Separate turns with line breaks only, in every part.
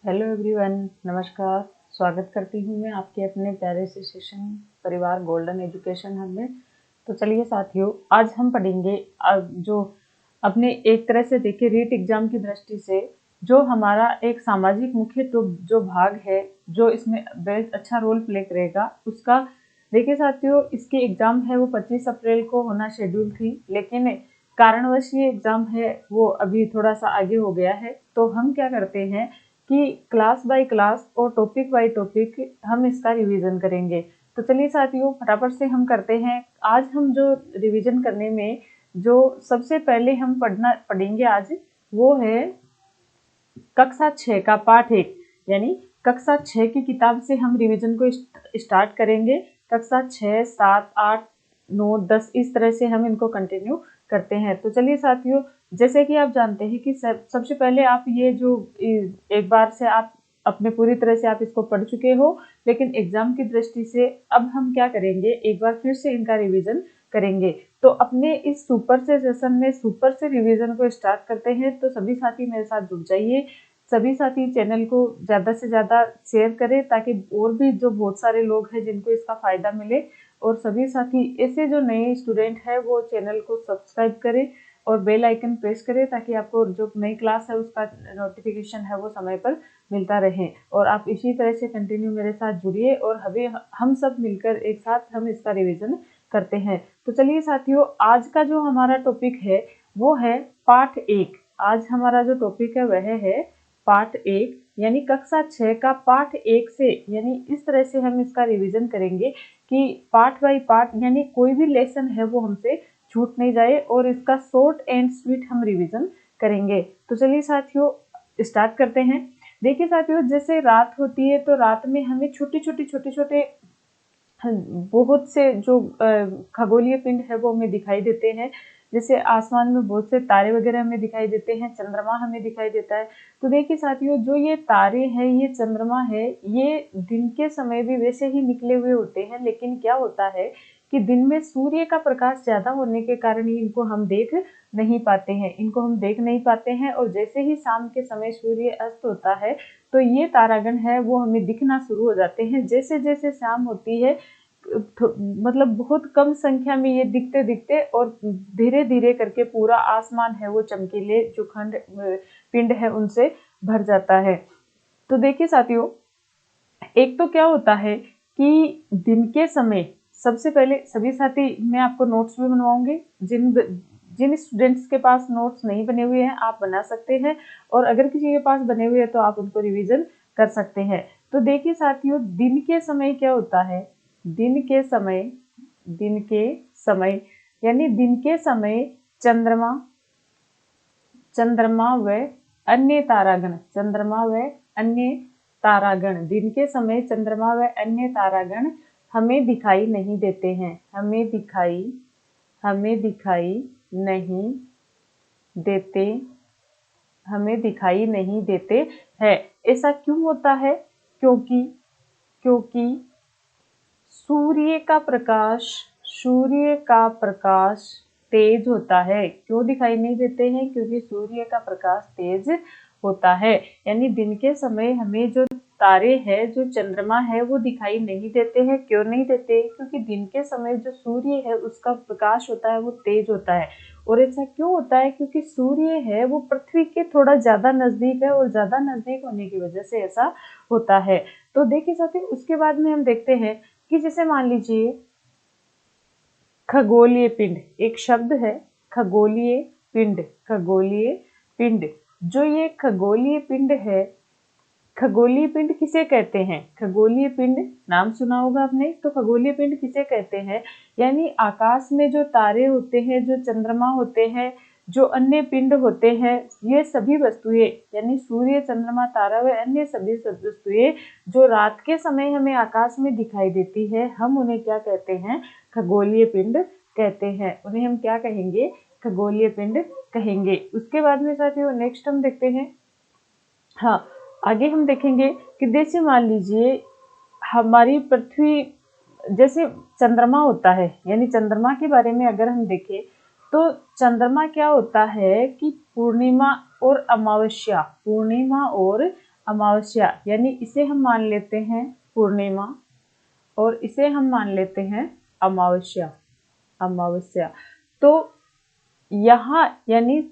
Hello everyone, नमस्कार। स्वागत करती हूँ मैं आपके अपने प्यारे से सेशन परिवार गोल्डन एजुकेशन हब में। तो चलिए साथियों, आज हम पढ़ेंगे जो अपने एक तरह से देखिए रीट एग्जाम की दृष्टि से जो हमारा एक सामाजिक मुख्य तो जो भाग है जो इसमें बेस्ट अच्छा रोल प्ले करेगा उसका। देखिए साथियों, इसकी एग्जाम है वो 25 अप्रैल को होना शेड्यूल थी, लेकिन कारणवश ये एग्जाम है वो अभी थोड़ा सा आगे हो गया है। तो हम क्या करते हैं कि क्लास बाय क्लास और टॉपिक बाय टॉपिक हम इसका रिवीजन करेंगे। तो चलिए साथियों, फटाफट से हम करते हैं। आज हम जो रिवीजन करने में जो सबसे पहले हम पढ़ेंगे आज वो है कक्षा 6 का पाठ 1, यानी कक्षा 6 की किताब से हम रिवीजन को स्टार्ट करेंगे। कक्षा 6, 7, 8, 9, 10 इस तरह से हम इनको कंटिन्यू करते हैं। तो चलिए साथियों, जैसे कि आप जानते हैं कि सबसे पहले आप ये जो एक बार से आप अपने पूरी तरह से आप इसको पढ़ चुके हो, लेकिन एग्जाम की दृष्टि से अब हम क्या करेंगे, एक बार फिर से इनका रिवीजन करेंगे। तो अपने इस सुपर से सेशन में सुपर से रिवीजन को स्टार्ट करते हैं। तो सभी साथी मेरे साथ जुड़ जाइए। सभी साथी चैनल को ज़्यादा से ज़्यादा शेयर करें ताकि और भी जो बहुत सारे लोग हैं जिनको इसका फ़ायदा मिले। और सभी साथी ऐसे जो नए स्टूडेंट हैं वो चैनल को सब्सक्राइब करें और बेल आइकन प्रेस करें ताकि आपको जो नई क्लास है उसका नोटिफिकेशन है वो समय पर मिलता रहे। और आप इसी तरह से कंटिन्यू मेरे साथ जुड़िए और हम सब मिलकर एक साथ हम इसका रिवीजन करते हैं। तो चलिए साथियों, आज का जो हमारा टॉपिक है वो है पाठ 1। आज हमारा जो टॉपिक है वह है पाठ 1, यानी कक्षा 6 का पाठ 1 से, यानी इस तरह से हम इसका रिवीजन करेंगे कि पार्ट बाय पार्ट, यानी कोई भी लेसन है वो हमसे छूट नहीं जाए और इसका शॉर्ट एंड स्वीट हम रिवीजन करेंगे। तो चलिए साथियों, स्टार्ट करते हैं। देखिए साथियों, जैसे रात होती है तो रात में हमें छोटे छोटे बहुत से जो खगोलीय पिंड है वो हमें दिखाई देते हैं। जैसे आसमान में बहुत से तारे वगैरह हमें दिखाई देते हैं, चंद्रमा हमें दिखाई देता है। तो देखिए साथियों, जो ये तारे हैं, ये चंद्रमा है, ये दिन के समय भी वैसे ही निकले हुए होते हैं, लेकिन क्या होता है कि दिन में सूर्य का प्रकाश ज्यादा होने के कारण इनको हम देख नहीं पाते हैं। और जैसे ही शाम के समय सूर्य अस्त होता है तो ये तारागण है वो हमें दिखना शुरू हो जाते हैं। जैसे जैसे शाम होती है मतलब बहुत कम संख्या में ये दिखते दिखते और धीरे धीरे करके पूरा आसमान है वो चमकीले जो खंड पिंड है उनसे भर जाता है। तो देखिए साथियों, एक तो क्या होता है कि दिन के समय सबसे पहले सभी साथी मैं आपको नोट्स भी बनवाऊंगी। जिन जिन स्टूडेंट्स के पास नोट्स नहीं बने हुए हैं आप बना सकते हैं, और अगर किसी के पास बने हुए हैं तो आप उनको रिवीजन कर सकते हैं। तो देखिए साथियों, दिन के समय क्या होता है, दिन के समय यानी दिन के समय चंद्रमा चंद्रमा व अन्य तारागण दिन के समय चंद्रमा व अन्य तारागण हमें दिखाई नहीं देते हैं। हमें देते हमें दिखाई नहीं देते हैं। ऐसा क्यों होता है? क्योंकि सूर्य का प्रकाश तेज होता है। क्यों दिखाई नहीं देते हैं? क्योंकि सूर्य का प्रकाश तेज होता है। यानी दिन के समय हमें जो तारे हैं, जो चंद्रमा है वो दिखाई नहीं देते हैं। क्यों नहीं देते? क्योंकि दिन के समय जो सूर्य है उसका प्रकाश होता है वो तेज होता है। और ऐसा क्यों होता है? क्योंकि सूर्य है वो पृथ्वी के थोड़ा ज्यादा नजदीक है, और ज्यादा नजदीक होने की वजह से ऐसा होता है। तो देखिए साथियों, उसके बाद में हम देखते हैं कि जैसे मान लीजिए खगोलीय पिंड, एक शब्द है खगोलीय पिंड। जो ये खगोलीय पिंड है, खगोलीय पिंड किसे कहते हैं? खगोलीय पिंड नाम सुना होगा आपने। तो खगोलीय पिंड किसे कहते हैं? यानी आकाश में जो तारे होते हैं, जो चंद्रमा होते हैं, जो अन्य पिंड होते हैं, ये सभी वस्तुएं यानी सूर्य, चंद्रमा, तारा व अन्य सभी वस्तुएं जो रात के समय हमें आकाश में दिखाई देती है, हम उन्हें क्या कहते हैं? खगोलीय पिंड कहते हैं। उन्हें हम क्या कहेंगे? खगोलीय पिंड कहेंगे। उसके बाद में साथियों नेक्स्ट हम देखते हैं, हाँ आगे हम देखेंगे कि जैसे मान लीजिए हमारी पृथ्वी, जैसे चंद्रमा होता है, यानी चंद्रमा के बारे में अगर हम देखें तो चंद्रमा क्या होता है कि पूर्णिमा और अमावस्या, यानी इसे हम मान लेते हैं पूर्णिमा और इसे हम मान लेते हैं अमावस्या। अमावस्या तो यहाँ यानी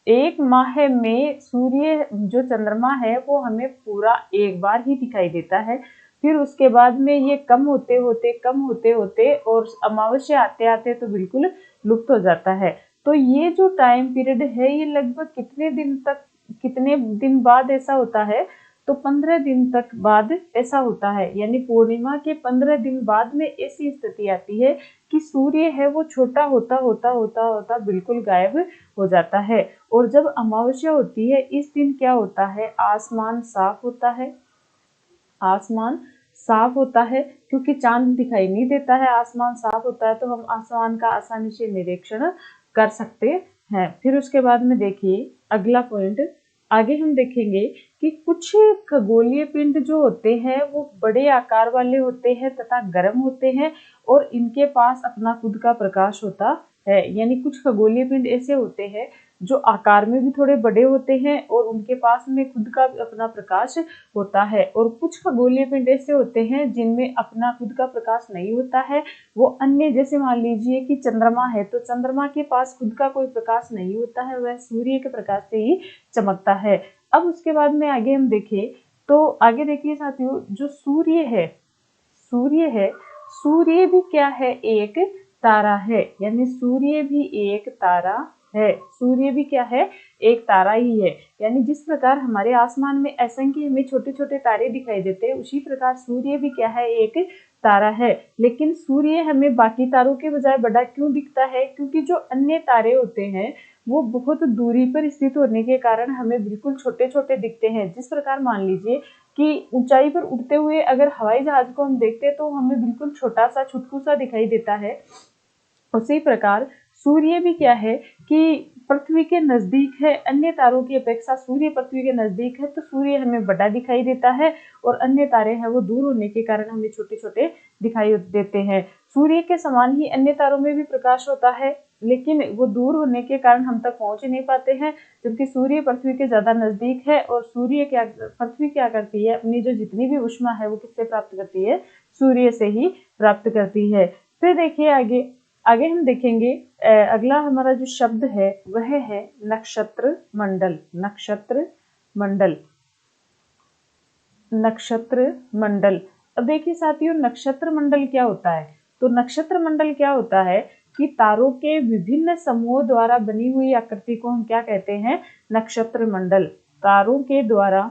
एक माह में सूर्य जो चंद्रमा है वो हमें पूरा एक बार ही दिखाई देता है, फिर उसके बाद में ये कम होते होते और अमावस्या आते आते तो बिल्कुल लुप्त हो जाता है। तो ये जो टाइम पीरियड है ये लगभग कितने दिन बाद ऐसा होता है, तो 15 दिन तक बाद ऐसा होता है। यानी पूर्णिमा के 15 दिन बाद में ऐसी स्थिति आती है कि सूर्य है वो छोटा होता बिल्कुल गायब हो जाता है। और जब अमावस्या होती है इस दिन क्या होता है, आसमान साफ होता है। आसमान साफ होता है क्योंकि चांद दिखाई नहीं देता है, आसमान साफ होता है तो हम आसमान का आसानी से निरीक्षण कर सकते हैं। फिर उसके बाद में देखिए अगला पॉइंट, आगे हम देखेंगे कि कुछ खगोलीय पिंड जो होते हैं वो बड़े आकार वाले होते हैं तथा गर्म होते हैं और इनके पास अपना खुद का प्रकाश होता है। यानी कुछ खगोलीय पिंड ऐसे होते हैं जो आकार में भी थोड़े बड़े होते हैं और उनके पास में खुद का अपना प्रकाश होता है, और कुछ खगोलीय पिंड ऐसे होते हैं जिनमें अपना खुद का प्रकाश नहीं होता है। वो अन्य, जैसे मान लीजिए कि चंद्रमा है तो चंद्रमा के पास खुद का कोई प्रकाश नहीं होता है, वह सूर्य के प्रकाश से ही चमकता है। अब उसके बाद में आगे हम देखें तो आगे देखिए साथियों, जो सूर्य है सूर्य भी क्या है, एक तारा है। यानी सूर्य भी एक तारा है, सूर्य भी क्या है, एक तारा ही है। यानी जिस प्रकार हमारे आसमान में असंख्य हमें छोटे छोटे तारे दिखाई देते हैं, उसी प्रकार सूर्य भी क्या है, एक तारा है। लेकिन सूर्य हमें बाकी तारों के बजाय बड़ा क्यों दिखता है, क्योंकि जो अन्य तारे होते हैं वो बहुत दूरी पर स्थित होने के कारण हमें बिल्कुल छोटे छोटे दिखते हैं। जिस प्रकार मान लीजिए कि ऊंचाई पर उड़ते हुए अगर हवाई जहाज को हम देखते हैं तो हमें बिल्कुल छोटा सा छुटकू सा दिखाई देता है, उसी प्रकार सूर्य भी क्या है कि पृथ्वी के नजदीक है। अन्य तारों की अपेक्षा सूर्य पृथ्वी के नजदीक है तो सूर्य हमें बड़ा दिखाई देता है और अन्य तारे हैं वो दूर होने के कारण हमें छोटे छोटे दिखाई देते हैं। सूर्य के समान ही अन्य तारों में भी प्रकाश होता है, लेकिन वो दूर होने के कारण हम तक पहुंच नहीं पाते हैं, जबकि सूर्य पृथ्वी के ज्यादा नजदीक है। और पृथ्वी क्या करती है, अपनी जो जितनी भी ऊष्मा है वो किससे प्राप्त करती है, सूर्य से ही प्राप्त करती है। फिर देखिए आगे हम देखेंगे अगला हमारा जो शब्द है वह है नक्षत्र मंडल। नक्षत्र मंडल, नक्षत्र मंडल। अब देखिए साथियों, नक्षत्र मंडल क्या होता है, तो नक्षत्र मंडल क्या होता है कि तारों के विभिन्न समूहों द्वारा बनी हुई आकृति को हम क्या कहते हैं, नक्षत्र मंडल। तारों के द्वारा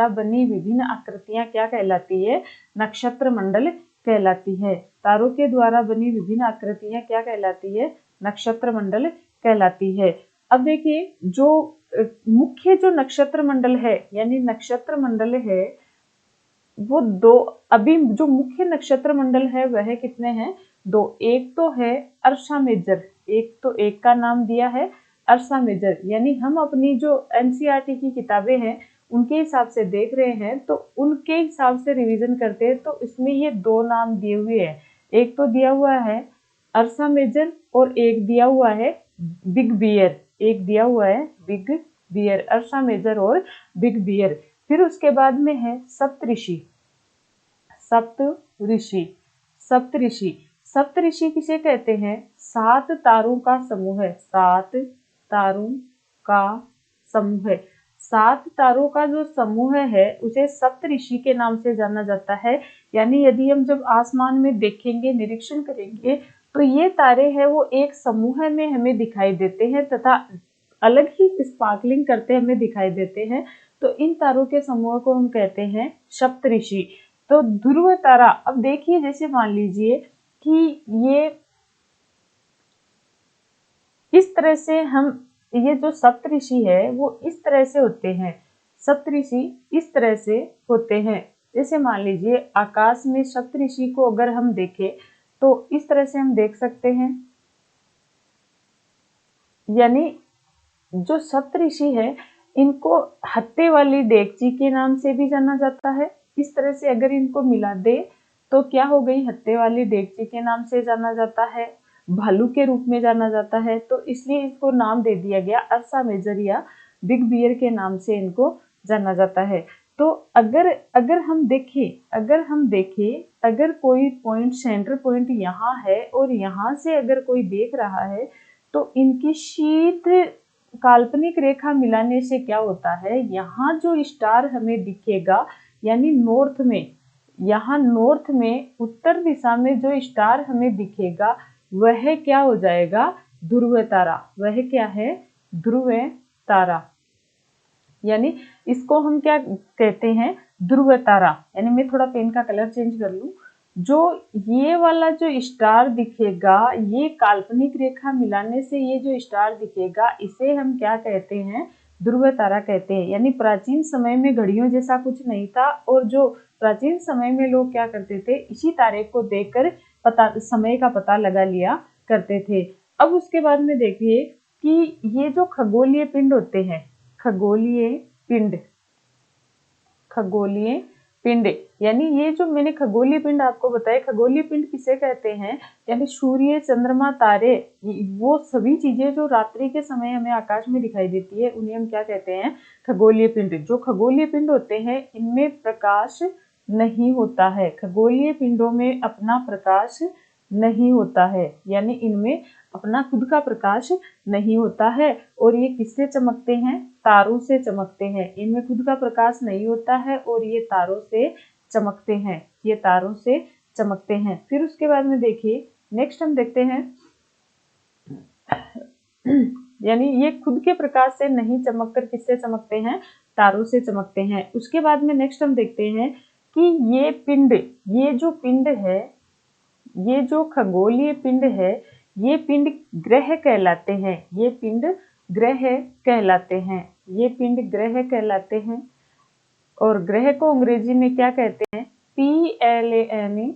बनी विभिन्न आकृतियां, क्या कहलाती है, नक्षत्र मंडल कहलाती है। तारों के द्वारा बनी विभिन्न आकृतियां क्या कहलाती है, नक्षत्र मंडल कहलाती है। अब देखिए जो मुख्य जो नक्षत्र मंडल है, यानी नक्षत्र मंडल है वो दो, अभी जो मुख्य नक्षत्र मंडल है वह कितने हैं, दो। एक तो है अर्शा मेजर, एक का नाम दिया है अर्शा मेजर। यानी हम अपनी जो एनसीईआरटी की किताबें हैं उनके हिसाब से देख रहे हैं, तो उनके हिसाब से रिवीजन करते हैं तो इसमें ये दो नाम दिए हुए हैं। एक तो दिया हुआ है अर्शा मेजर और एक दिया हुआ है बिग बियर। अर्शा मेजर और बिग बियर। फिर उसके बाद में है सप्तऋषि। सप्तऋषि किसे कहते हैं, 7 तारों का समूह है। 7 तारों का जो समूह है उसे सप्तऋषि के नाम से जाना जाता है। यानी यदि हम जब आसमान में देखेंगे, निरीक्षण करेंगे तो ये तारे हैं वो एक समूह में हमें दिखाई देते हैं तथा अलग ही स्पार्कलिंग करते हमें दिखाई देते हैं। तो इन तारों के समूह को हम कहते हैं सप्तऋषि। तो ध्रुव तारा, अब देखिए जैसे मान लीजिए कि ये इस तरह से ये जो सप्तऋषि है वो इस तरह से होते हैं, सप्तऋषि इस तरह से होते हैं। जैसे मान लीजिए आकाश में सप्तऋषि को अगर हम देखें तो इस तरह से हम देख सकते हैं। यानी जो सप्तऋषि है इनको हत्ते वाली डेगची के नाम से भी जाना जाता है। इस तरह से अगर इनको मिला दे तो क्या हो गई, हत्थे वाली डेगची के नाम से जाना जाता है, भालू के रूप में जाना जाता है, तो इसलिए इसको नाम दे दिया गया अर्सा मेजर या बिग बियर के नाम से इनको जाना जाता है। तो अगर अगर हम देखें अगर कोई पॉइंट, सेंटर पॉइंट यहाँ है और यहाँ से अगर कोई देख रहा है तो इनकी शीत काल्पनिक रेखा मिलाने से क्या होता है, यहाँ जो स्टार हमें दिखेगा यानी नॉर्थ में, यहाँ नॉर्थ में उत्तर दिशा में जो स्टार हमें दिखेगा वह क्या हो जाएगा, ध्रुव तारा। वह क्या है, ध्रुव तारा। यानी इसको हम क्या कहते हैं, ध्रुव तारा। यानी मैं थोड़ा पेन का कलर चेंज कर लूं, जो ये वाला जो स्टार दिखेगा, ये काल्पनिक रेखा मिलाने से ये जो स्टार दिखेगा इसे हम क्या कहते हैं, ध्रुव तारा कहते हैं। यानी प्राचीन समय में घड़ियों जैसा कुछ नहीं था और जो प्राचीन समय में लोग क्या करते थे, इसी तारे को देखकर समय का पता लगा लिया करते थे। अब उसके बाद में देखिए कि ये जो खगोलीय पिंड होते हैं, खगोलीय पिंड यानी ये जो मैंने खगोलीय पिंड आपको बताया, खगोलीय पिंड किसे कहते हैं, यानी सूर्य, चंद्रमा, तारे, वो सभी चीजें जो रात्रि के समय हमें आकाश में दिखाई देती है उन्हें हम क्या कहते हैं, खगोलीय पिंड। जो खगोलीय पिंड होते हैं इनमें प्रकाश नहीं होता है, खगोलीय पिंडों में अपना प्रकाश नहीं होता है, यानी इनमें अपना खुद का प्रकाश नहीं होता है। और ये किससे चमकते हैं, तारों से चमकते हैं। इनमें खुद का प्रकाश नहीं होता है और ये तारों से चमकते हैं, ये तारों से चमकते हैं। फिर उसके बाद में देखिए नेक्स्ट हम देखते हैं यानी ये खुद के प्रकाश से नहीं चमक कर किससे चमकते हैं, तारों से चमकते हैं। उसके बाद में नेक्स्ट हम देखते हैं कि ये पिंड, ये जो पिंड है, ये जो खगोलीय पिंड है, ये पिंड ग्रह कहलाते हैं, ये पिंड ग्रह कहलाते हैं, ये पिंड ग्रह कहलाते हैं। और ग्रह को अंग्रेजी में क्या कहते हैं, PLANE,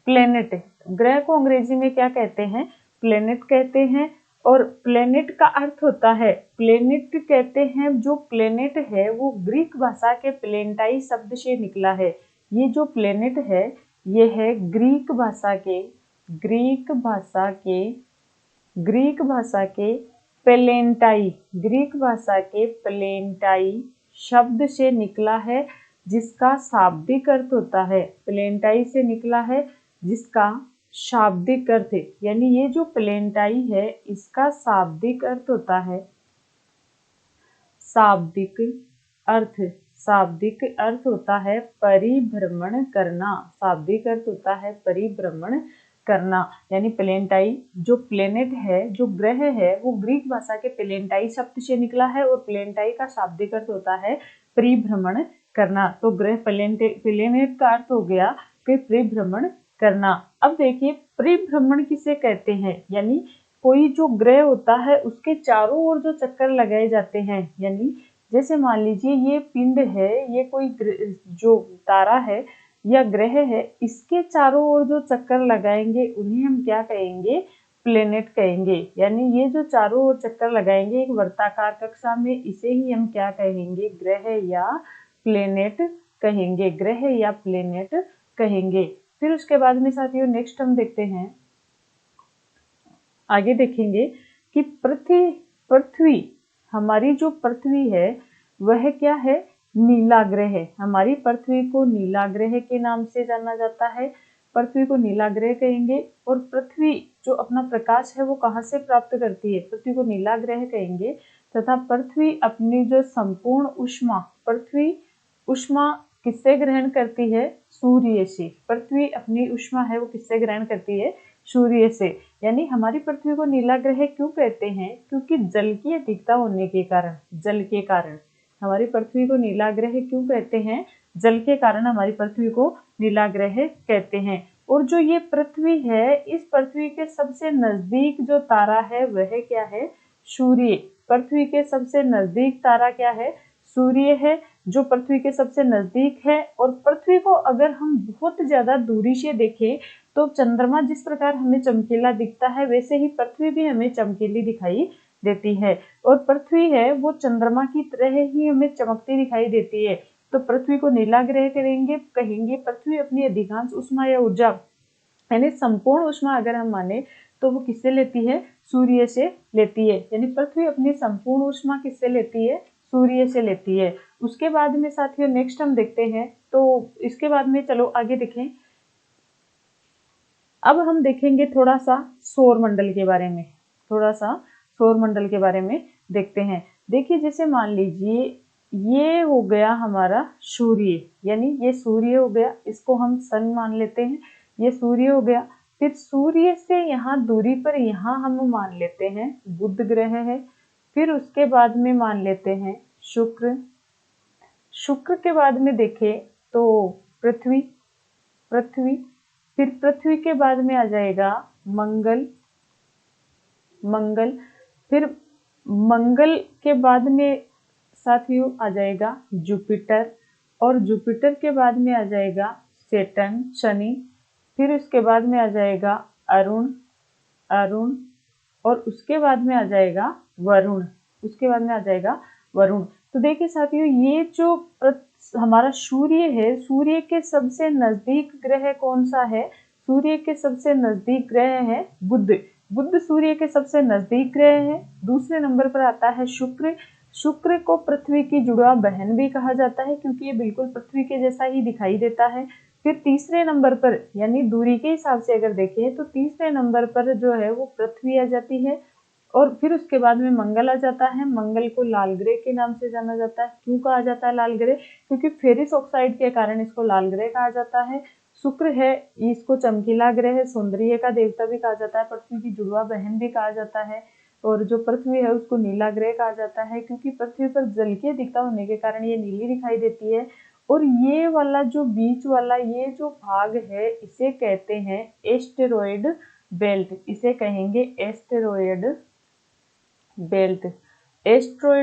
प्लेनेट। ग्रह को अंग्रेजी में क्या कहते हैं, प्लेनेट कहते हैं। और प्लेनेट का अर्थ होता है, प्लेनेट कहते हैं, जो प्लेनेट है वो ग्रीक भाषा के प्लेन्टाई शब्द से निकला है। ये जो प्लेनेट है ये है ग्रीक भाषा के प्लेन्टाई शब्द से निकला है, जिसका शाब्दिक अर्थ होता है, प्लेन्टाई से निकला है जिसका शाब्दिक अर्थ, यानी ये जो प्लेन्टाई है इसका शाब्दिक अर्थ होता है, शाब्दिक अर्थ होता है परिभ्रमण करना, शाब्दिक अर्थ होता है परिभ्रमण करना। यानी प्लेन्टाई जो प्लेनेट है, जो ग्रह है, वो ग्रीक भाषा के प्लेन्टाई शब्द से निकला है और प्लेन्टाई का शाब्दिक अर्थ होता है परिभ्रमण करना। तो ग्रह प्लेनेट का अर्थ हो गया कि परिभ्रमण करना। अब देखिए परिभ्रमण किसे कहते हैं, यानी कोई जो ग्रह होता है उसके चारों ओर जो चक्कर लगाए जाते हैं, यानी जैसे मान लीजिए ये पिंड है, ये कोई जो तारा है या ग्रह है, इसके चारों ओर जो चक्कर लगाएंगे उन्हें हम क्या कहेंगे, प्लेनेट कहेंगे। यानी ये जो चारों ओर चक्कर लगाएंगे एक वर्ताकार कक्षा में, इसे ही हम क्या कहेंगे, ग्रह या प्लेनेट कहेंगे, ग्रह या प्लेनेट कहेंगे। फिर उसके बाद में साथियों नेक्स्ट हम देखते हैं, आगे देखेंगे कि पृथ्वी, हमारी जो पृथ्वी है वह क्या है, नीला ग्रह है। हमारी पृथ्वी को नीला ग्रह के नाम से जाना जाता है, पृथ्वी को नीला ग्रह कहेंगे। और पृथ्वी जो अपना प्रकाश है वो कहाँ से प्राप्त करती है, पृथ्वी को नीला ग्रह कहेंगे। तथा पृथ्वी अपनी जो संपूर्ण ऊष्मा, पृथ्वी ऊष्मा किससे ग्रहण करती है, सूर्य से। पृथ्वी अपनी ऊष्मा है वो किससे ग्रहण करती है, सूर्य से। यानी हमारी पृथ्वी को नीला ग्रह क्यों कहते हैं, क्योंकि जल की अधिकता होने के कारण, जल के कारण हमारी पृथ्वी को नीला ग्रह क्यों कहते हैं, जल के कारण हमारी पृथ्वी को नीला ग्रह कहते हैं। और जो ये पृथ्वी है, इस पृथ्वी के सबसे नजदीक जो तारा है वह क्या है, सूर्य। पृथ्वी के सबसे नजदीक तारा क्या है, सूर्य है, जो पृथ्वी के सबसे नजदीक है। और पृथ्वी को अगर हम बहुत ज्यादा दूरी से देखें तो चंद्रमा जिस प्रकार हमें चमकीला दिखता है वैसे ही पृथ्वी भी हमें चमकीली दिखाई देती है। और पृथ्वी है वो चंद्रमा की तरह ही हमें चमकती दिखाई देती है। तो पृथ्वी को नीला ग्रह कहेंगे। पृथ्वी अपनी अधिकांश ऊष्मा या ऊर्जा यानी संपूर्ण ऊष्मा अगर हम माने तो वो किससे लेती है? सूर्य से लेती है। यानी पृथ्वी अपनी संपूर्ण ऊष्मा किससे लेती है? सूर्य से लेती है। उसके बाद में साथियों नेक्स्ट हम देखते हैं, तो इसके बाद में चलो आगे देखें। अब हम देखेंगे थोड़ा सा सौर मंडल के बारे में, थोड़ा सा सौर मंडल के बारे में देखते हैं। देखिए जैसे मान लीजिए ये हो गया हमारा सूर्य, यानी ये सूर्य हो गया, इसको हम सन मान लेते हैं, ये सूर्य हो गया। फिर सूर्य से यहाँ दूरी पर यहाँ हम मान लेते हैं बुध ग्रह है। फिर उसके बाद में मान लेते हैं शुक्र। शुक्र के बाद में देखें तो पृथ्वी, फिर पृथ्वी के बाद में आ जाएगा मंगल, फिर मंगल के बाद में साथियों आ जाएगा जुपिटर, और जुपिटर के बाद में आ जाएगा सैटर्न शनि। फिर उसके बाद में आ जाएगा अरुण, और उसके बाद में आ जाएगा वरुण, तो देखिए साथियों ये जो हमारा सूर्य है, सूर्य के सबसे नजदीक ग्रह कौन सा है? सूर्य के सबसे नजदीक ग्रह है बुध सूर्य के सबसे नजदीक ग्रह है। दूसरे नंबर पर आता है शुक्र को पृथ्वी की जुड़वा बहन भी कहा जाता है क्योंकि ये बिल्कुल पृथ्वी के जैसा ही दिखाई देता है। फिर तीसरे नंबर पर यानी दूरी के हिसाब से अगर देखें तो तीसरे नंबर पर जो है वो पृथ्वी आ जाती है, और फिर उसके बाद में मंगल आ जाता है। मंगल को लाल ग्रह के नाम से जाना जाता है। क्यों कहा जाता है लाल ग्रह? क्योंकि फेरिस ऑक्साइड के कारण इसको लाल ग्रह कहा जाता है। शुक्र है, इसको चमकीला ग्रह, सौंदर्य का देवता भी कहा जाता है, पृथ्वी की जुड़वा बहन भी कहा जाता है। और जो पृथ्वी है उसको नीला ग्रह कहा जाता है क्योंकि पृथ्वी पर जल की अधिकता होने के कारण ये नीली दिखाई देती है। और ये वाला जो बीच वाला ये जो भाग है इसे कहते हैं एस्टेरॉयड बेल्ट, इसे कहेंगे एस्टेरॉयड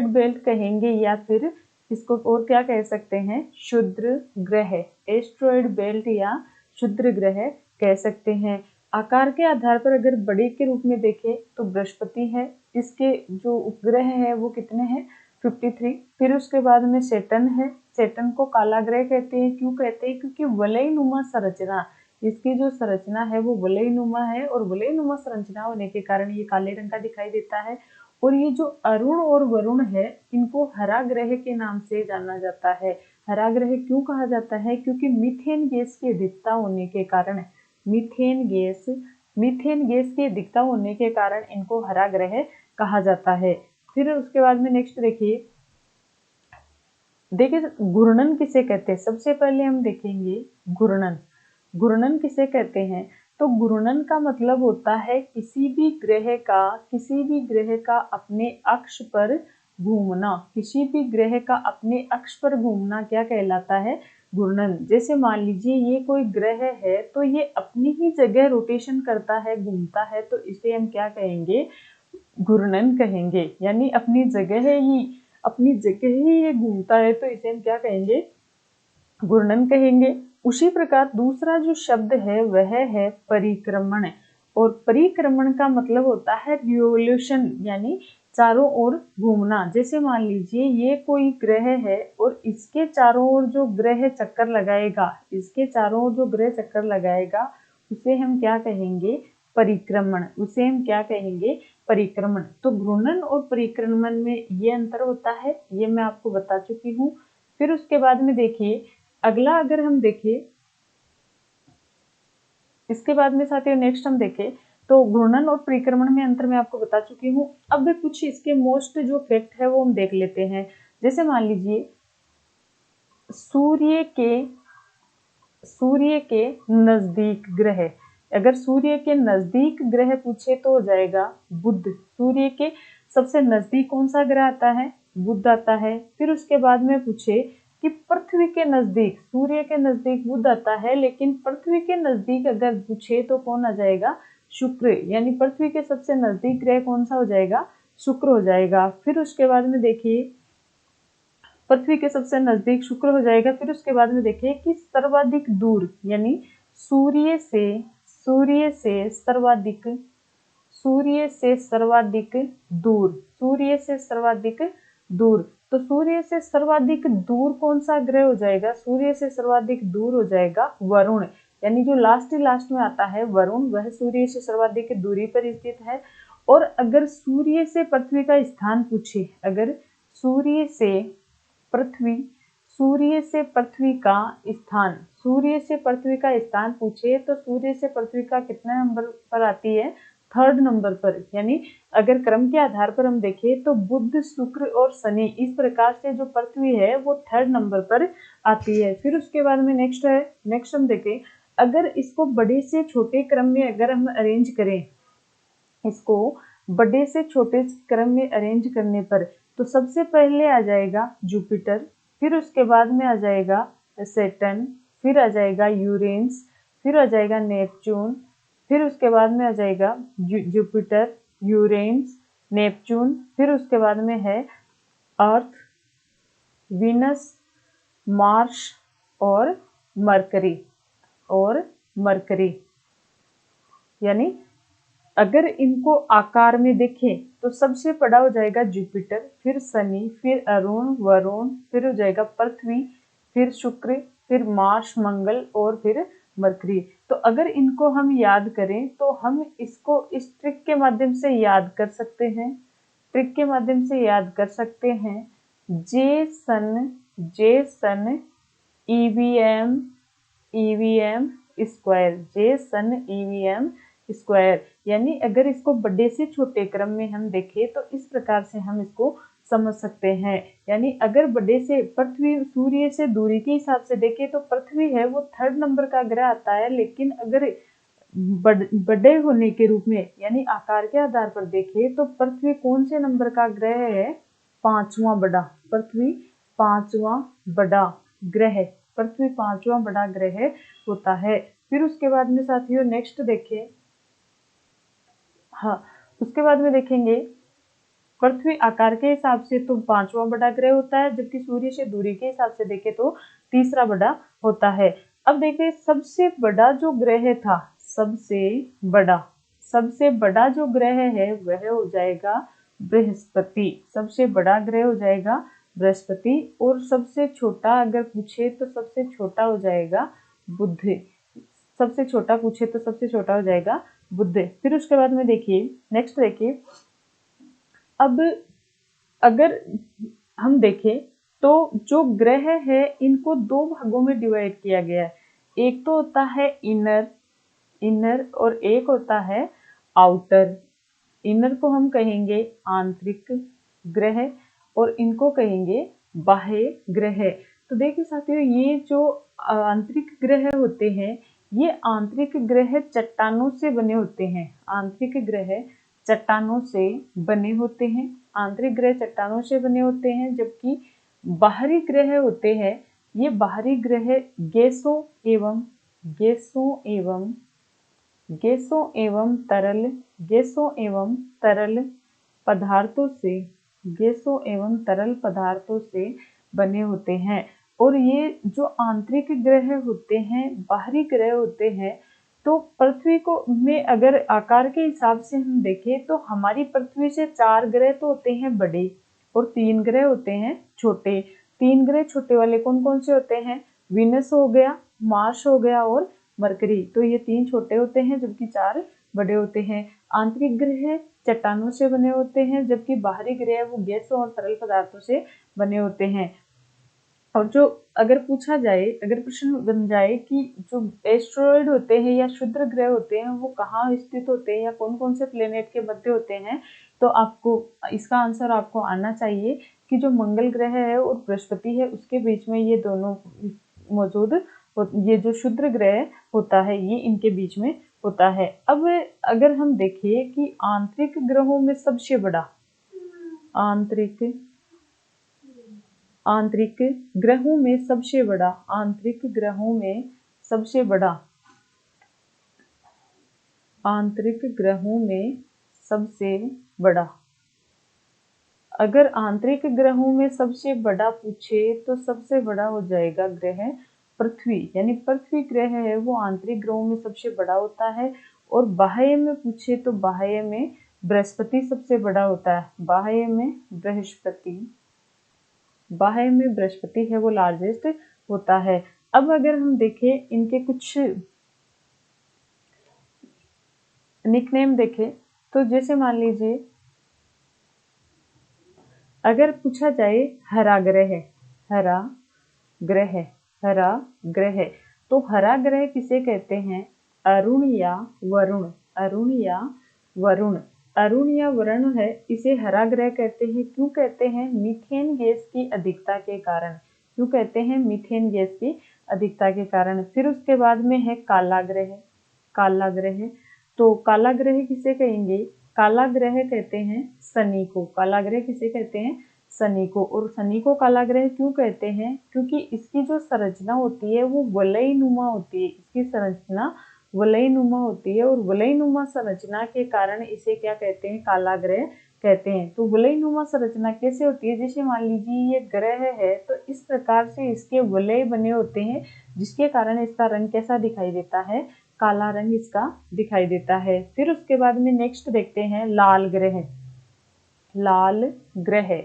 बेल्ट कहेंगे, या फिर इसको और क्या कह सकते हैं? क्षुद्र ग्रह, एस्टेरॉयड बेल्ट या क्षुद्र ग्रह कह सकते हैं। आकार के आधार पर अगर बड़े के रूप में देखें तो बृहस्पति है, इसके जो उपग्रह है वो कितने हैं? 53। फिर उसके बाद में सैटर्न है, सैटर्न को काला ग्रह कहते हैं। क्यों कहते हैं? क्योंकि वलयनुमा संरचना, इसकी जो संरचना है वो वलयनुमा है, और वलयनुमा संरचना होने के कारण ये काले रंग का दिखाई देता है। और ये जो अरुण और वरुण है इनको हरा ग्रह के नाम से जाना जाता है। हरा ग्रह क्यों कहा जाता है? क्योंकि मीथेन गैस की अधिकता होने के कारण, मीथेन गैस की अधिकता होने के कारण इनको हरा ग्रह कहा जाता है। फिर उसके बाद में नेक्स्ट देखिए घूर्णन किसे कहते हैं? सबसे पहले हम देखेंगे घूर्णन किसे कहते हैं? तो घूर्णन का मतलब होता है किसी भी ग्रह का अपने अक्ष पर घूमना, किसी भी ग्रह का अपने अक्ष पर घूमना क्या कहलाता है? घूर्णन। जैसे मान लीजिए ये कोई ग्रह है तो ये अपनी ही जगह रोटेशन करता है, घूमता है, तो इसे हम क्या कहेंगे? घूर्णन कहेंगे। यानी अपनी जगह ही ये घूमता है तो इसे हम क्या कहेंगे? घूर्णन कहेंगे। उसी प्रकार दूसरा जो शब्द है वह है परिक्रमण, और परिक्रमण का मतलब होता है रिवोल्यूशन, यानी चारों ओर घूमना। जैसे मान लीजिए ये कोई ग्रह है और इसके चारों ओर जो ग्रह चक्कर लगाएगा, उसे हम क्या कहेंगे? परिक्रमण। तो घूर्णन और परिक्रमण में ये अंतर होता है, ये मैं आपको बता चुकी हूँ। फिर उसके बाद में देखिए अगला अगर हम देखें, इसके बाद में साथियों नेक्स्ट हम देखें तो घूर्णन और परिक्रमण में अंतर मैं आपको बता चुकी हूँ। अब कुछ इसके मोस्ट जो फैक्ट है वो हम देख लेते हैं। जैसे मान लीजिए सूर्य के नजदीक ग्रह, अगर सूर्य के नजदीक ग्रह पूछे तो हो जाएगा बुध। सूर्य के सबसे नजदीक कौन सा ग्रह आता है? बुध आता है। फिर उसके बाद में पूछे कि पृथ्वी के नजदीक, सूर्य के नजदीक बुध आता है, लेकिन पृथ्वी के नजदीक अगर पूछे तो कौन आ जाएगा? शुक्र। यानी पृथ्वी के सबसे नजदीक ग्रह कौन सा हो जाएगा? शुक्र हो जाएगा। फिर उसके बाद में देखिए पृथ्वी के सबसे नजदीक शुक्र हो जाएगा। फिर उसके बाद में देखिए कि सर्वाधिक दूर, यानी सूर्य से सर्वाधिक दूर तो सूर्य से सर्वाधिक दूर कौन सा ग्रह हो जाएगा? सूर्य से सर्वाधिक दूर हो जाएगा वरुण, यानी जो लास्ट में आता है वरुण, वह सूर्य से सर्वाधिक दूरी पर स्थित है। और अगर सूर्य से पृथ्वी का स्थान पूछे, अगर सूर्य से पृथ्वी का स्थान पूछे तो सूर्य से पृथ्वी का कितना नंबर पर आती है? 3rd नंबर पर। यानी अगर क्रम के आधार पर हम देखें तो बुध, शुक्र और शनि, इस प्रकार से जो पृथ्वी है वो 3rd नंबर पर आती है। फिर उसके बाद में नेक्स्ट हम देखें, अगर इसको बड़े से छोटे क्रम में अगर हम अरेंज करें, इसको बड़े से छोटे क्रम में अरेंज करने पर तो सबसे पहले आ जाएगा जुपिटर, फिर उसके बाद में आ जाएगा सैटर्न, फिर आ जाएगा यूरेनस, फिर आ जाएगा नेपच्यून, फिर उसके बाद में आ जाएगा जुपिटर, यूरेनस, नेपच्यून, फिर उसके बाद में है अर्थ, वीनस, मार्स और मरकरी। यानी अगर इनको आकार में देखें तो सबसे बड़ा हो जाएगा जुपिटर, फिर शनि, फिर अरुण, वरुण, फिर हो जाएगा पृथ्वी, फिर शुक्र, फिर मार्स, मंगल और फिर मरकरी। तो अगर इनको हम याद करें तो हम इसको इस ट्रिक के माध्यम से याद कर सकते हैं, जे सन ईवीएम स्क्वायर। यानी अगर इसको बड़े से छोटे क्रम में हम देखें तो इस प्रकार से हम इसको समझ सकते हैं। यानी अगर बड़े से पृथ्वी सूर्य से दूरी के हिसाब से देखें तो पृथ्वी है वो 3rd नंबर का ग्रह आता है, लेकिन अगर बड़े होने के रूप में यानी आकार के आधार पर देखें तो पृथ्वी कौन से नंबर का ग्रह है? 5वां बड़ा। पृथ्वी 5वां बड़ा ग्रह होता है। फिर उसके बाद में साथियों नेक्स्ट देखें, उसके बाद में देखेंगे पृथ्वी आकार के हिसाब से तो 5वां बड़ा ग्रह होता है, जबकि सूर्य से दूरी के हिसाब से देखें तो 3रा बड़ा होता है। अब देखिए सबसे बड़ा जो ग्रह था, सबसे बड़ा जो ग्रह है वह हो जाएगा बृहस्पति। सबसे बड़ा ग्रह हो जाएगा बृहस्पति, और सबसे छोटा अगर पूछे तो सबसे छोटा हो जाएगा बुध। फिर उसके बाद में नेक्स्ट देखिए, अब अगर हम देखें तो जो ग्रह है इनको 2 भागों में डिवाइड किया गया है। एक तो होता है इनर और एक होता है आउटर। इनर को हम कहेंगे आंतरिक ग्रह और इनको कहेंगे बाह्य ग्रह। तो देखिए साथियों, ये जो आंतरिक ग्रह होते हैं ये आंतरिक ग्रह चट्टानों से बने होते हैं। आंतरिक ग्रह चट्टानों से बने होते हैं, जबकि बाहरी ग्रह होते हैं, ये बाहरी ग्रह गैसों एवं तरल पदार्थों से बने होते हैं। और ये जो आंतरिक ग्रह होते हैं, बाहरी ग्रह होते हैं, तो पृथ्वी को में अगर आकार के हिसाब से हम देखें तो हमारी पृथ्वी से 4 ग्रह तो होते हैं बड़े और 3 ग्रह होते हैं छोटे। 3 ग्रह छोटे वाले कौन कौन से होते हैं? वीनस हो गया, मार्स हो गया और मरकरी। तो ये 3 छोटे होते हैं जबकि 4 बड़े होते हैं। आंतरिक ग्रह चट्टानों से बने होते हैं, जबकि बाहरी ग्रह वो गैसों और तरल पदार्थों से बने होते हैं। और जो अगर प्रश्न बन जाए कि जो एस्ट्रॉयड होते हैं या क्षुद्र ग्रह होते हैं वो कहाँ स्थित होते हैं या कौन कौन से प्लेनेट के मध्य होते हैं, तो आपको इसका आंसर आपको आना चाहिए कि जो मंगल ग्रह है और बृहस्पति है उसके बीच में ये दोनों मौजूद, ये जो क्षुद्र ग्रह होता है ये इनके बीच में होता है। अब अगर हम देखें कि आंतरिक ग्रहों में सबसे बड़ा आंतरिक ग्रहों में सबसे बड़ा अगर आंतरिक ग्रहों में सबसे बड़ा पूछे तो सबसे बड़ा हो जाएगा ग्रह पृथ्वी। यानी पृथ्वी ग्रह है वो आंतरिक ग्रहों में सबसे बड़ा होता है। और बाह्य में पूछे तो बाह्य में बृहस्पति सबसे बड़ा होता है। बाह्य में बृहस्पति बाह्य में बृहस्पति है वो लार्जेस्ट होता है। अब अगर हम देखें इनके कुछ निकनेम देखें तो जैसे मान लीजिए अगर पूछा जाए हरा ग्रह, हरा ग्रह, हरा ग्रह, तो हरा ग्रह किसे कहते हैं? अरुण या वरुण, अरुण या वरुण, अरुण या वरुण है, इसे हरा ग्रह कहते हैं। क्यों कहते हैं? मीथेन गैस की अधिकता के कारण। क्यों कहते हैं? मीथेन गैस की अधिकता के कारण। फिर उसके बाद में है काला ग्रह, काला ग्रह, तो काला ग्रह किसे कहेंगे? काला ग्रह कहते हैं शनि को। काला ग्रह किसे कहते हैं? शनि को। और शनि को काला ग्रह क्यों कहते हैं? क्योंकि इसकी जो संरचना होती है वो वलय नुमा होती है, इसकी संरचना वलय नुमा होती है, और वलय नुमा संरचना के कारण इसे क्या कहते हैं? काला ग्रह कहते हैं। तो वलय नुमा संरचना कैसे होती है? जैसे मान लीजिए ये ग्रह है, तो इस प्रकार से इसके वलय बने होते हैं, जिसके कारण इसका रंग कैसा दिखाई देता है? काला रंग इसका दिखाई देता है। फिर उसके बाद में नेक्स्ट देखते हैं लाल ग्रह, लाल ग्रह,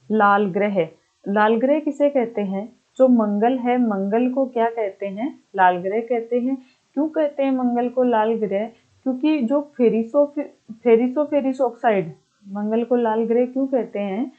लाल ग्रह, लाल ग्रह किसे कहते हैं? जो मंगल है, मंगल को क्या कहते हैं? लाल ग्रह कहते हैं। क्यों कहते हैं मंगल को लाल ग्रह? क्योंकि जो फेरिसो ऑक्साइड, मंगल को लाल ग्रह क्यों कहते हैं?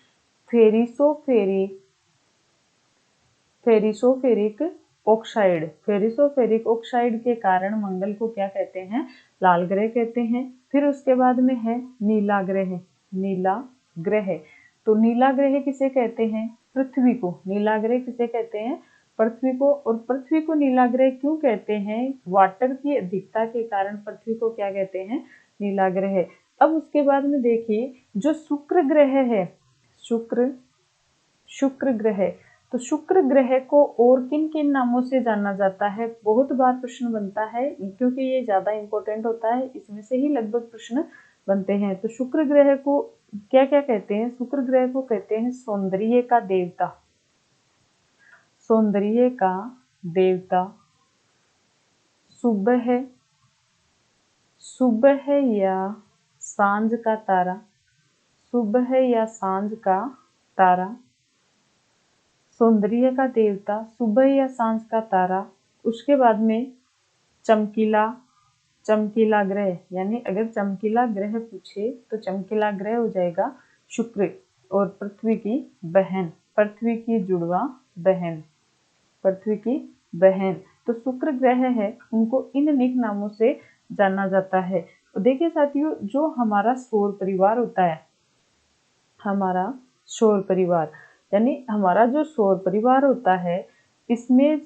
फेरिसोफेरिक ऑक्साइड, फेरिसोफेरिक ऑक्साइड के कारण मंगल को क्या कहते हैं? लाल ग्रह कहते हैं। फिर उसके बाद में है नीला ग्रह, नीला ग्रह, तो नीला ग्रह किसे कहते हैं? पृथ्वी को। नीला ग्रह किसे कहते हैं? पृथ्वी को। और पृथ्वी को नीला ग्रह क्यों कहते हैं? वाटर की अधिकता के कारण पृथ्वी को क्या कहते हैं? नीला ग्रह। अब उसके बाद में देखिए जो शुक्र ग्रह है, शुक्र ग्रह, तो शुक्र ग्रह को और किन किन नामों से जाना जाता है? बहुत बार प्रश्न बनता है, क्योंकि ये ज्यादा इंपॉर्टेंट होता है, इसमें से ही लगभग प्रश्न बनते हैं। तो शुक्र ग्रह को क्या क्या कहते हैं? शुक्र ग्रह को कहते हैं सौंदर्य का देवता, सौंदर्य का देवता, सुबह, सुबह या सांझ का तारा, सुबह या सांझ का तारा, सौंदर्य का देवता, सुबह या सांझ का तारा। उसके बाद में चमकीला, चमकीला ग्रह, यानी अगर चमकीला ग्रह पूछे तो चमकीला ग्रह हो जाएगा शुक्र। और पृथ्वी की बहन, पृथ्वी की जुड़वा बहन, पृथ्वी की बहन, तो शुक्र ग्रह है, उनको इन निक नामों से जाना जाता है। तो देखिए साथियों, जो हमारा सौर परिवार होता है, हमारा सौर परिवार, यानी हमारा जो सौर परिवार होता है, इसमें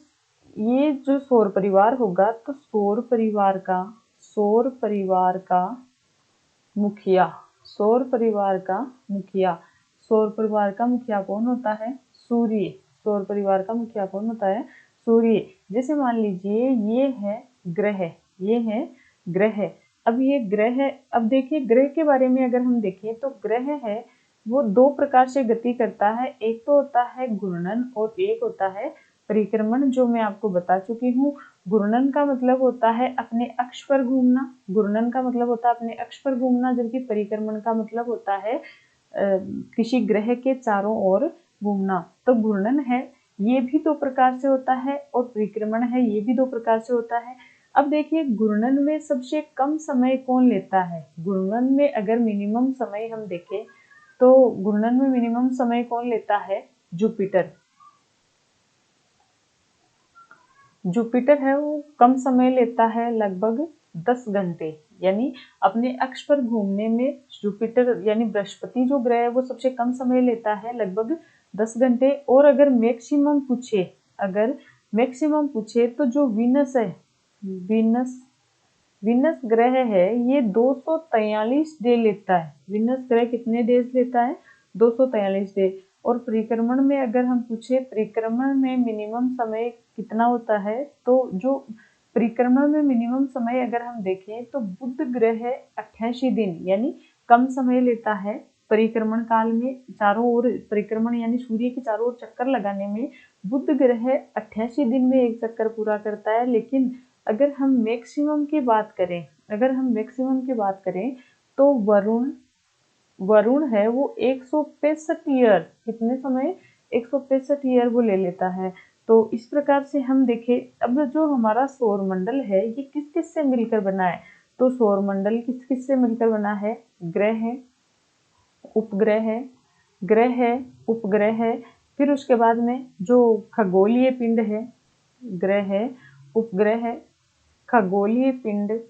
ये जो सौर परिवार होगा, तो सौर परिवार का मुखिया, सौर परिवार का मुखिया, सौर परिवार का मुखिया कौन होता है? सूर्य। सौर परिवार का मुखिया कौन होता है? सूर्य। जैसे मान लीजिए ये है ग्रह, ये है ग्रह। अब ये ग्रह, अब देखिए ग्रह के बारे में अगर हम देखें तो ग्रह है वो दो प्रकार से गति करता है। एक तो होता है घूर्णन और एक होता है परिक्रमण, जो मैं आपको बता चुकी हूँ। घूर्णन का मतलब होता है अपने अक्ष पर घूमना, घूर्णन का मतलब होता है अपने अक्ष पर घूमना, जबकि परिक्रमण का मतलब होता है किसी ग्रह के चारों ओर घूमना। तो घूर्णन है ये भी दो प्रकार से होता है, और परिक्रमण है ये भी दो प्रकार से होता है। अब देखिए घूर्णन में सबसे कम समय कौन लेता है? घूर्णन में अगर मिनिमम समय हम देखें तो घूर्णन में मिनिमम समय कौन लेता है? जुपिटर। जुपिटर है वो कम समय लेता है, लगभग 10 घंटे, यानी अपने अक्ष पर घूमने में जुपिटर यानी बृहस्पति जो ग्रह है वो सबसे कम समय लेता है, लगभग 10 घंटे। और अगर मैक्सिमम पूछे, अगर मैक्सिमम पूछे तो जो वीनस है, वीनस ग्रह है ये 243 डे लेता है। वीनस ग्रह कितने डेज लेता है? 243 डे। और परिक्रमण में अगर हम पूछे, परिक्रमण में मिनिमम समय कितना होता है? तो जो परिक्रमण में मिनिमम समय अगर हम देखें तो बुध ग्रह 88 दिन, यानी कम समय लेता है परिक्रमण काल में। चारों ओर परिक्रमण यानी सूर्य के चारों ओर चक्कर लगाने में बुध ग्रह 88 दिन में एक चक्कर पूरा करता है। लेकिन अगर हम मैक्सिमम की बात करें, अगर हम मैक्सिमम की बात करें तो वरुण है वो 165 ईयर, कितने समय? 165 ईयर वो ले लेता है। तो इस प्रकार से हम देखें, अब जो हमारा सौरमंडल है ये किस किस से मिलकर बना है, तो सौरमंडल किस किस से मिलकर बना है, ग्रह है, उपग्रह है, ग्रह है, उपग्रह है, फिर उसके बाद में जो खगोलीय पिंड है, ग्रह है, उपग्रह है, खगोलीय पिंड,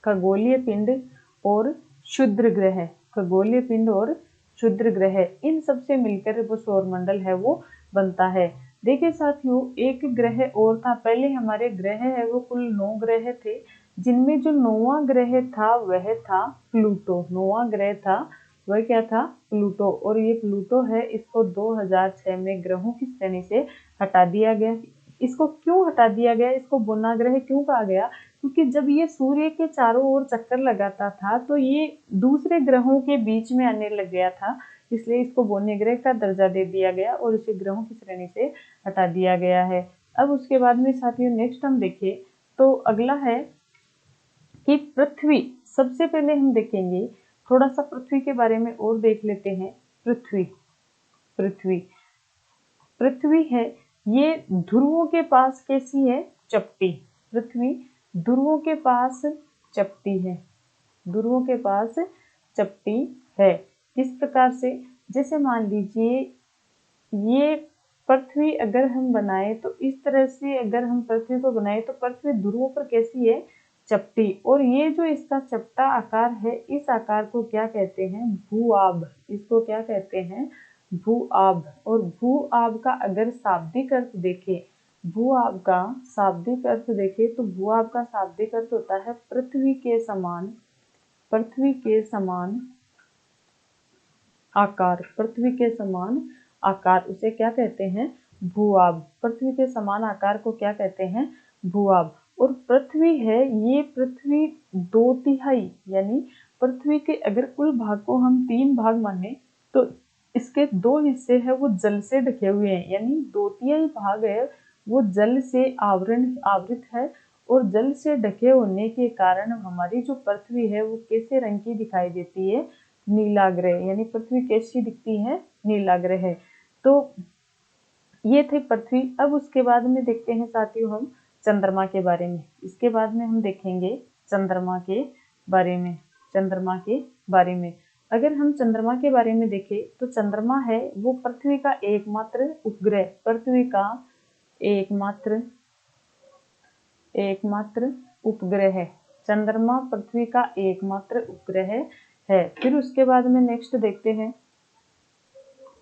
खगोलीय पिंड और क्षुद्र ग्रह, खगोलीय पिंड और क्षुद्र ग्रह, इन सब से मिलकर वो सौरमंडल है वो बनता है। देखिए साथियों, एक ग्रह और था, पहले हमारे ग्रह है वो कुल 9 ग्रह थे, जिनमें जो 9वां ग्रह था वह था प्लूटो। 9वां ग्रह था वह क्या था, प्लूटो। और ये प्लूटो है, इसको 2006 में ग्रहों की श्रेणी से हटा दिया गया। इसको क्यों हटा दिया गया, इसको बोना ग्रह क्यों कहा गया, क्योंकि जब ये सूर्य के चारों ओर चक्कर लगाता था तो ये दूसरे ग्रहों के बीच में आने लग गया था, इसलिए इसको बोने ग्रह का दर्जा दे दिया गया और इसे ग्रहों की श्रेणी से हटा दिया गया है। अब उसके बाद में साथियों नेक्स्ट हम देखें तो अगला है कि पृथ्वी, सबसे पहले हम देखेंगे थोड़ा सा पृथ्वी के बारे में और देख लेते हैं। पृथ्वी, पृथ्वी, पृथ्वी है ये ध्रुवों के पास कैसी है, चपटी। पृथ्वी ध्रुवों के पास चपटी है, ध्रुवों के पास चपटी है। किस प्रकार से, जैसे मान लीजिए ये पृथ्वी अगर हम बनाए तो इस तरह से अगर हम पृथ्वी को बनाए तो पृथ्वी ध्रुवों पर कैसी है, चपटी। और ये जो इसका चपटा आकार है, इस आकार को क्या कहते हैं, भू-आभ। इसको क्या कहते हैं, भू-आभ। और भू-आभ का अगर शाब्दिक अर्थ देखें, भू-आभ का शाब्दिक अर्थ देखें तो भू-आभ का शाब्दिक अर्थ होता है पृथ्वी के समान, पृथ्वी के समान आकार, पृथ्वी के समान आकार, उसे क्या कहते हैं, भू-आभ। पृथ्वी के समान आकार को क्या कहते हैं, भू-आभ। और पृथ्वी है ये, पृथ्वी 2/3 यानी पृथ्वी के अगर कुल भाग को हम 3 भाग माने तो इसके 2 हिस्से हैं वो जल से ढके हुए हैं, यानी 2/3 भाग है वो जल से आवृत है। और जल से ढके होने के कारण हमारी जो पृथ्वी है वो कैसे रंग की दिखाई देती है, नीलाग्रह, यानी पृथ्वी कैसी दिखती है, नीलाग्रह। तो ये थे पृथ्वी। अब उसके बाद में देखते हैं साथियों हम चंद्रमा के बारे में। इसके बाद में हम देखेंगे चंद्रमा के बारे में, चंद्रमा के बारे में। अगर हम चंद्रमा के बारे में देखें तो चंद्रमा है वो पृथ्वी का एकमात्र उपग्रह, पृथ्वी का एकमात्र एकमात्र उपग्रह है। चंद्रमा पृथ्वी का एकमात्र उपग्रह है। फिर उसके बाद में नेक्स्ट देखते हैं,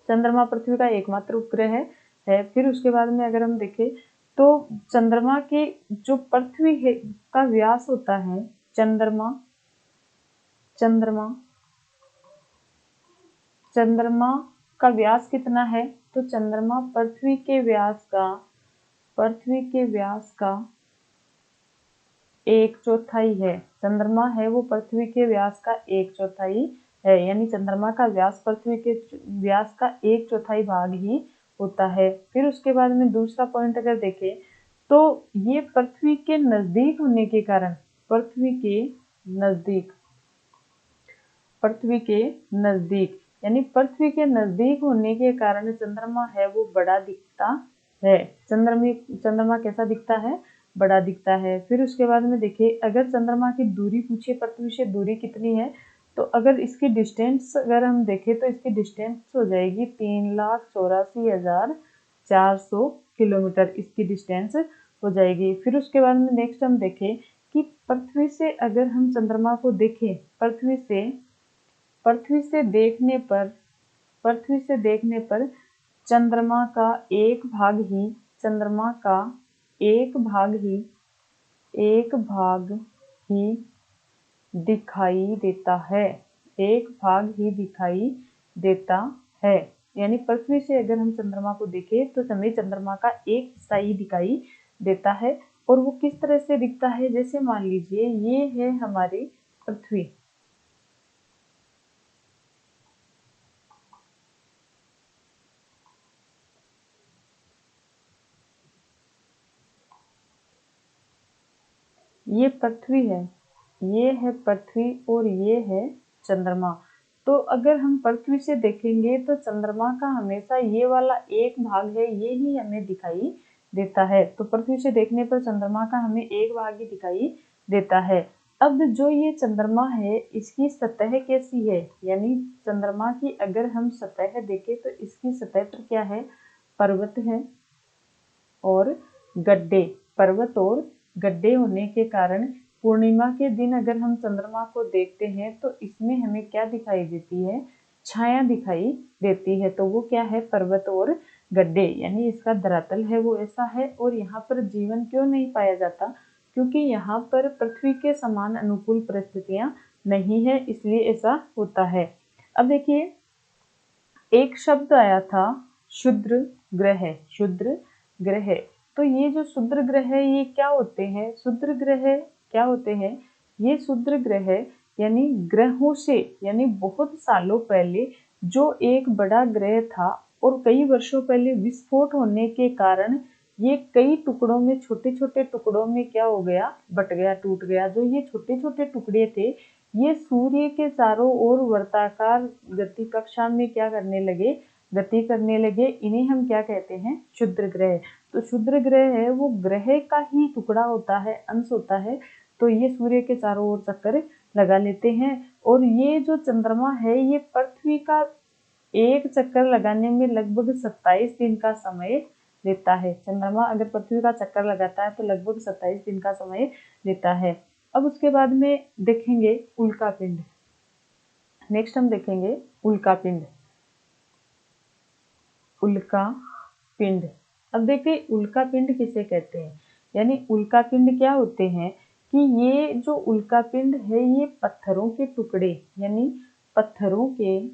चंद्रमा पृथ्वी का एकमात्र उपग्रह है। फिर उसके बाद में अगर हम देखें तो चंद्रमा के जो पृथ्वी है का व्यास होता है, चंद्रमा चंद्रमा चंद्रमा का व्यास कितना है, तो चंद्रमा पृथ्वी के व्यास का, पृथ्वी के व्यास का 1/4 है। चंद्रमा है वो पृथ्वी के व्यास का 1/4 है, यानी चंद्रमा का व्यास पृथ्वी के व्यास का 1/4 भाग ही होता है। फिर उसके बाद में दूसरा पॉइंट अगर देखें तो ये पृथ्वी के नजदीक होने के कारण, पृथ्वी के नजदीक, पृथ्वी के नजदीक यानी पृथ्वी के नजदीक होने के कारण चंद्रमा है वो बड़ा दिखता है। चंद्रमा कैसा दिखता है, बड़ा दिखता है। फिर उसके बाद में देखिए अगर चंद्रमा की दूरी पूछे, पृथ्वी से दूरी कितनी है, तो अगर इसकी डिस्टेंस अगर हम देखें तो इसकी डिस्टेंस हो जाएगी 3,84,400 किलोमीटर, इसकी डिस्टेंस हो जाएगी। फिर उसके बाद में नेक्स्ट हम देखें कि पृथ्वी से अगर हम चंद्रमा को देखें, पृथ्वी से देखने पर, पृथ्वी से देखने पर चंद्रमा का एक भाग ही, चंद्रमा का एक भाग ही, एक भाग ही दिखाई देता है, एक भाग ही दिखाई देता है। यानी पृथ्वी से अगर हम चंद्रमा को देखें तो हमें चंद्रमा का एक हिस्सा ही दिखाई देता है। और वो किस तरह से दिखता है, जैसे मान लीजिए ये है हमारी पृथ्वी, ये पृथ्वी है, ये है पृथ्वी और ये है चंद्रमा। तो अगर हम पृथ्वी से देखेंगे तो चंद्रमा का हमेशा ये वाला एक भाग है, ये ही हमें दिखाई देता है। तो पृथ्वी से देखने पर चंद्रमा का हमें एक भाग ही दिखाई देता है। अब जो ये चंद्रमा है इसकी सतह कैसी है, यानी चंद्रमा की अगर हम सतह देखें तो इसकी सतह पर क्या है, पर्वत है और गड्ढे। पर्वत और गड्ढे होने के कारण पूर्णिमा के दिन अगर हम चंद्रमा को देखते हैं तो इसमें हमें क्या दिखाई देती है, छाया दिखाई देती है। तो वो क्या है, पर्वत और गड्ढे, यानी इसका धरातल है वो ऐसा है। और यहाँ पर जीवन क्यों नहीं पाया जाता, क्योंकि यहाँ पर पृथ्वी के समान अनुकूल परिस्थितियां नहीं है, इसलिए ऐसा होता है। अब देखिए एक शब्द आया था क्षुद्र ग्रह, क्षुद्र ग्रह। तो ये जो क्षुद्र ग्रह ये क्या होते हैं, क्षुद्र ग्रह क्या होते हैं, ये क्षुद्र ग्रह यानी ग्रहों से, यानी बहुत सालों पहले जो एक बड़ा ग्रह था और कई वर्षों पहले विस्फोट होने के कारण ये कई टुकड़ों में, छोटे छोटे टुकड़ों में क्या हो गया, बट गया, टूट गया। जो ये छोटे छोटे टुकड़े थे ये सूर्य के चारों ओर वर्ताकार गति कक्षा में क्या करने लगे, गति करने लगे। इन्हें हम क्या कहते हैं, क्षुद्र ग्रह। तो क्षुद्र ग्रह है वो ग्रह का ही टुकड़ा होता है, अंश होता है। तो ये सूर्य के चारों ओर चक्कर लगा लेते हैं। और ये जो चंद्रमा है ये पृथ्वी का एक चक्कर लगाने में लगभग 27 दिन का समय लेता है। चंद्रमा अगर पृथ्वी का चक्कर लगाता है तो लगभग 27 दिन का समय लेता है। अब उसके बाद में देखेंगे उल्का पिंड। नेक्स्ट हम देखेंगे उल्का पिंड। उल्का पिंड, अब देखिए उल्का पिंड किसे कहते हैं, यानी उल्का पिंड क्या होते हैं कि ये जो उल्का पिंड है ये पत्थरों के टुकड़े, यानी पत्थरों के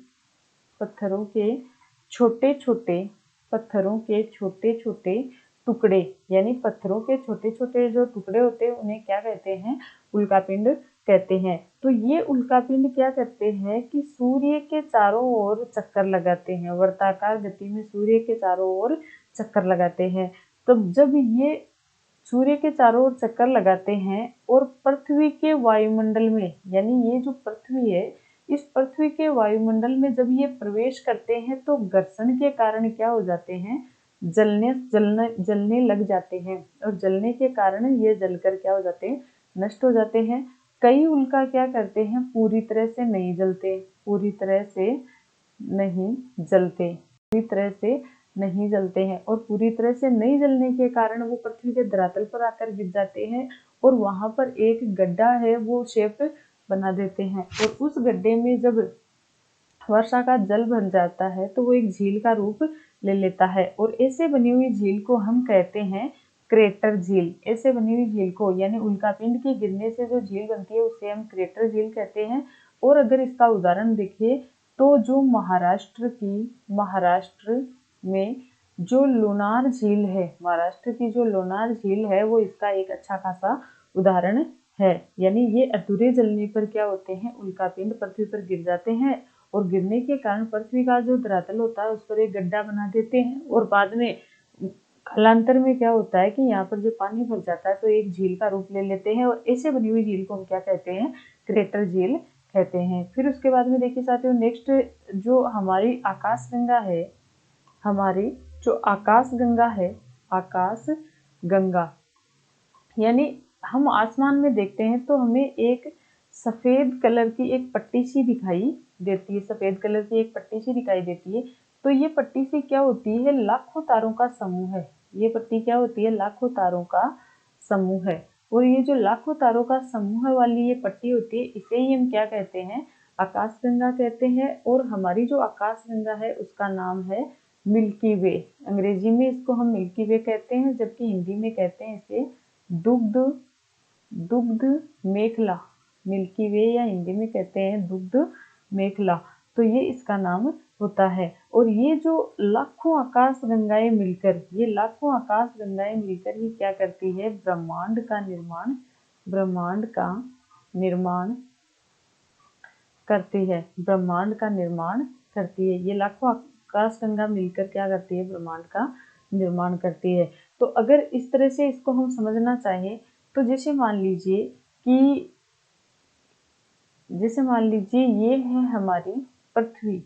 छोटे छोटे, पत्थरों के छोटे छोटे टुकड़े, यानी पत्थरों के छोटे छोटे जो टुकड़े होते हैं उन्हें क्या कहते हैं, उल्का पिंड कहते हैं। तो ये उल्का पिंड क्या करते हैं कि सूर्य के चारों ओर चक्कर लगाते हैं, वर्ताकार गति में सूर्य के चारों ओर चक्कर लगाते हैं। तो जब ये सूर्य के चारों ओर चक्कर लगाते हैं और पृथ्वी के वायुमंडल में, यानी ये जो पृथ्वी है इस पृथ्वी के वायुमंडल में जब ये प्रवेश करते हैं तो घर्षण के कारण क्या हो जाते हैं, जलने लग जाते हैं। और जलने के कारण ये जलकर क्या हो जाते हैं, नष्ट हो जाते हैं। कई उल्का क्या करते हैं, पूरी तरह से नहीं जलते, पूरी तरह से नहीं जलते, पूरी तरह से नहीं जलते हैं। और पूरी तरह से नहीं जलने के कारण वो पृथ्वी के धरातल पर आकर गिर जाते हैं और वहां पर एक गड्ढा है वो शेप बना देते हैं। और उस गड्ढे में जब वर्षा का जल भर जाता है तो वो एक झील का रूप ले लेता है। और ऐसे बनी हुई झील को हम कहते हैं क्रेटर झील। ऐसे बनी हुई झील को, यानी उल्कापिंड के गिरने से जो झील बनती है उसे हम क्रेटर झील कहते हैं। और अगर इसका उदाहरण देखिए तो जो महाराष्ट्र में जो लोनार झील है, महाराष्ट्र की जो लोनार झील है वो इसका एक अच्छा खासा उदाहरण है। यानी ये अधूरे जलने पर क्या होते हैं, उल्कापिंड पृथ्वी पर गिर जाते हैं और गिरने के कारण पृथ्वी का जो धरातल होता है उस पर एक गड्ढा बना देते हैं। और बाद में कालांतर में क्या होता है कि यहाँ पर जो पानी भर जाता है तो एक झील का रूप ले लेते हैं। और ऐसे बनी हुई झील को हम क्या कहते हैं, क्रेटर झील कहते हैं। फिर उसके बाद में देखिए साथियों, नेक्स्ट जो हमारी आकाशगंगा है, हमारी जो आकाशगंगा है, आकाशगंगा यानी हम आसमान में देखते हैं तो हमें एक सफेद कलर की एक पट्टी सी दिखाई देती है, सफेद कलर की एक पट्टी सी दिखाई देती है। तो ये पट्टी सी क्या होती है, लाखों तारों का समूह है। ये पट्टी क्या होती है, लाखों तारों का समूह है। और ये जो लाखों तारों का समूह वाली ये पट्टी होती है इसे ही हम क्या कहते हैं, आकाशगंगा कहते हैं। और हमारी जो आकाशगंगा है उसका नाम है मिल्की वे। अंग्रेजी में इसको हम मिल्की वे कहते हैं, जबकि हिंदी में कहते हैं इसे दुग्ध मेखला। मिल्की वे या हिंदी में कहते हैं दुग्ध मेखला। तो ये इसका नाम होता है। और ये जो लाखों आकाश गंगाएं मिलकर, ये लाखों आकाश गंगाएं मिलकर ही क्या करती है, ब्रह्मांड का निर्माण करती है, ब्रह्मांड का निर्माण करती है। ये लाखों आकाश गंगा मिलकर क्या करती है, ब्रह्मांड का निर्माण करती है। तो अगर इस तरह से इसको हम समझना चाहें तो जैसे मान लीजिए ये है हमारी पृथ्वी,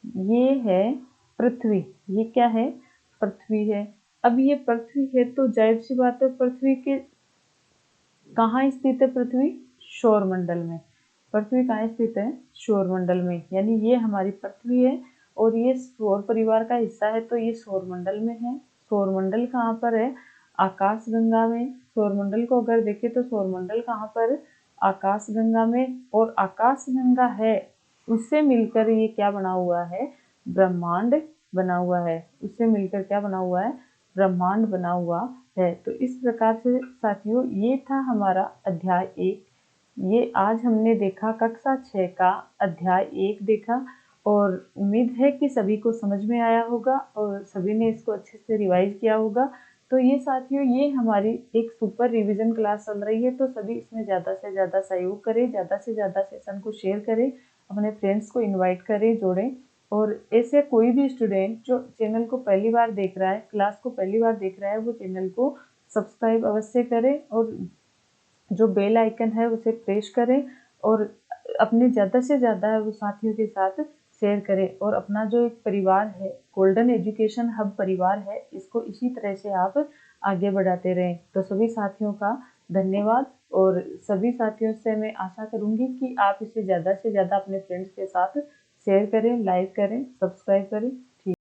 ये है पृथ्वी, ये क्या है, पृथ्वी है। अब ये पृथ्वी है तो जाहिर सी बात है पृथ्वी के कहाँ स्थित है, पृथ्वी सौरमंडल में। पृथ्वी कहाँ स्थित है, सौरमंडल में, यानी ये हमारी पृथ्वी है और ये सौर परिवार का हिस्सा है, तो ये सौरमंडल में है। सौरमंडल कहाँ पर है, आकाशगंगा में। सौरमंडल को अगर देखें तो सौरमंडल कहाँ पर, आकाशगंगा में, और आकाशगंगा है उससे मिलकर ये क्या बना हुआ है, ब्रह्मांड बना हुआ है। उससे मिलकर क्या बना हुआ है, ब्रह्मांड बना हुआ है। तो इस प्रकार से साथियों ये था हमारा अध्याय 1। ये आज हमने देखा कक्षा 6 का अध्याय 1 देखा, और उम्मीद है कि सभी को समझ में आया होगा और सभी ने इसको अच्छे से रिवाइज किया होगा। तो ये साथियों ये हमारी एक सुपर रिवीजन क्लास चल रही है, तो सभी इसमें ज़्यादा से ज़्यादा सहयोग करें, ज़्यादा से ज़्यादा सेशन को शेयर करें, अपने फ्रेंड्स को इन्वाइट करें, जोड़ें। और ऐसे कोई भी स्टूडेंट जो चैनल को पहली बार देख रहा है, क्लास को पहली बार देख रहा है, वो चैनल को सब्सक्राइब अवश्य करें और जो बेल आइकन है उसे प्रेस करें और अपने ज़्यादा से ज़्यादा वो साथियों के साथ शेयर करें। और अपना जो एक परिवार है, गोल्डन एजुकेशन हब परिवार है, इसको इसी तरह से आप आगे बढ़ाते रहें। तो सभी साथियों का धन्यवाद, और सभी साथियों से मैं आशा करूंगी कि आप इसे ज़्यादा से ज़्यादा अपने फ्रेंड्स के साथ शेयर करें, लाइक करें, सब्सक्राइब करें।